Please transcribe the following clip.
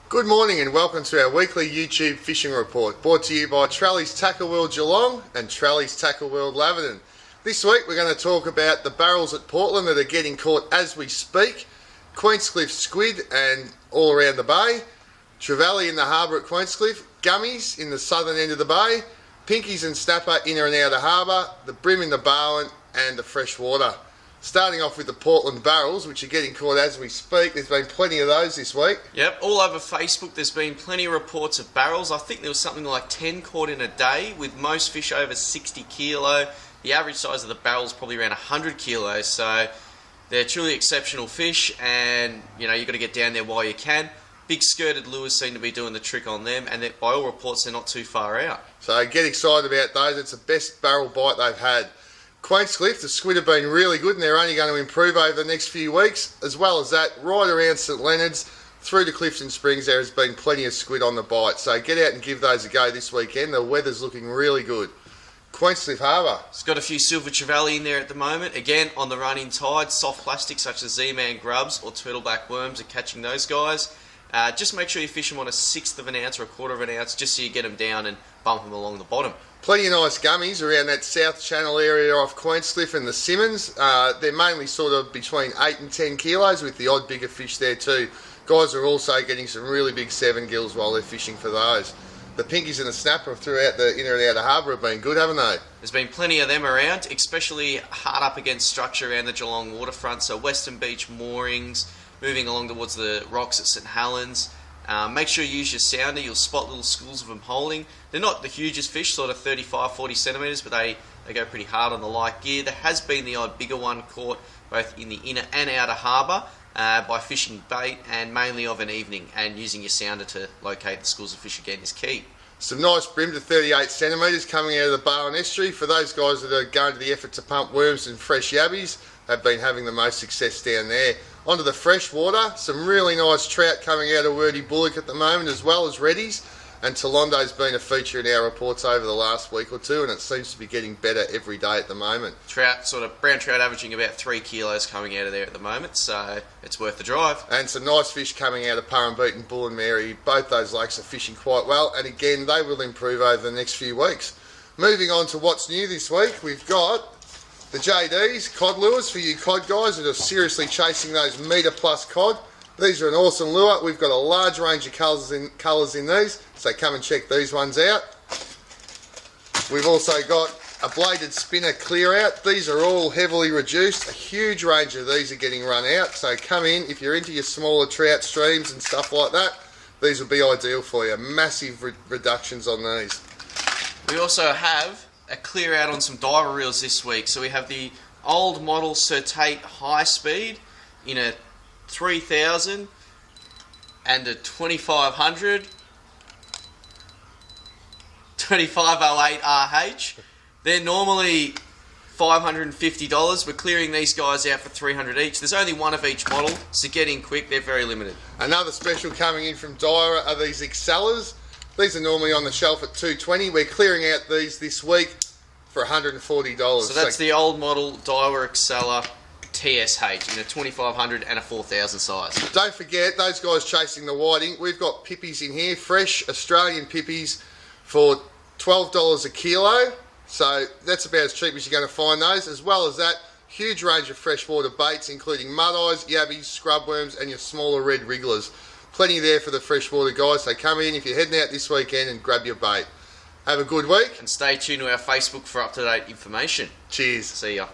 Good morning and welcome to our weekly YouTube fishing report, brought to you by Trellys Tackle World Geelong and Trellys Tackle World Laverton. This week we're going to talk about the barrels at Portland that are getting caught as we speak, Queenscliff squid and all around the bay, trevally in the harbour at Queenscliff, gummies in the southern end of the bay, pinkies and snapper in and out of harbour, the brim in the Barwon and the fresh water. Starting off with the Portland barrels, which are getting caught as we speak. There's been plenty of those this week. Yep, all over Facebook there's been plenty of reports of barrels. I think there was something like 10 caught in a day, with most fish over 60 kilo. The average size of the barrel is probably around 100 kilos, so they're truly exceptional fish, and you've got to get down there while you can. Big skirted lures seem to be doing the trick on them, and by all reports they're not too far out. So get excited about those. It's the best barrel bite they've had. Queenscliff, the squid have been really good and they're only going to improve over the next few weeks. As well as that, right around St Leonard's, through to Clifton Springs, there has been plenty of squid on the bite. So get out and give those a go this weekend. The weather's looking really good. Queenscliff Harbour. It's got a few silver trevally in there at the moment. Again, on the running tide, soft plastic such as Z-Man grubs or turtleback worms are catching those guys. Just make sure you fish them on a 1/6 of an ounce or a 1/4 of an ounce, just so you get them down and bump them along the bottom. Plenty of nice gummies around that South Channel area off Queenscliff and the Simmons. They're mainly sort of between 8 and 10 kilos with the odd bigger fish there too. Guys are also getting some really big 7 gills while they're fishing for those. The pinkies and the snapper throughout the inner and outer harbour have been good, haven't they? There's been plenty of them around, especially hard up against structure around the Geelong waterfront, so Western Beach moorings, moving along towards the rocks at St Helens. Make sure you use your sounder. You'll spot little schools of them holding. They're not the hugest fish, sort of 35-40 centimetres, but they go pretty hard on the light gear. There has been the odd bigger one caught both in the inner and outer harbour by fishing bait, and mainly of an evening, and using your sounder to locate the schools of fish again is key. Some nice brim to 38 centimetres coming out of the Barwon estuary. For those guys that are going to the effort to pump worms and fresh yabbies, have been having the most success down there. Onto the fresh water, some really nice trout coming out of Wordy Bullock at the moment, as well as reddies, and Tolondo's been a feature in our reports over the last week or two, and it seems to be getting better every day at the moment. Trout, sort of brown trout, averaging about 3 kilos coming out of there at the moment, so it's worth the drive. And some nice fish coming out of Purrumbeet and Bull and Mary. Both those lakes are fishing quite well, and again they will improve over the next few weeks. Moving on to what's new this week, we've got the JD's cod lures for you cod guys that are seriously chasing those metre plus cod. These are an awesome lure. We've got a large range of colours in these, so come and check these ones out. We've also got a bladed spinner clear out. These are all heavily reduced. A huge range of these are getting run out, so come in if you're into your smaller trout streams and stuff like that. These will be ideal for you. Massive reductions on these. We also have a clear out on some diver reels this week. So we have the old model Certate high speed in a 3000 and a 2500 2508 RH. They're normally $550. We're clearing these guys out for $300 each. There's only one of each model, so get in quick. They're very limited. Another special coming in from Dyra are these Excellas. These are normally on the shelf at $220. We're clearing out these this week for $140. So that's the old model Daiwa Exceller TSH in a 2500 and a 4000 size. Don't forget, those guys chasing the whiting, we've got pippies in here, fresh Australian pippies for $12 a kilo. So that's about as cheap as you're going to find those. As well as that, huge range of freshwater baits, including mud-eyes, yabbies, scrubworms, and your smaller red wrigglers. Plenty there for the freshwater guys, so come in if you're heading out this weekend and grab your bait. Have a good week. And stay tuned to our Facebook for up-to-date information. Cheers. See ya.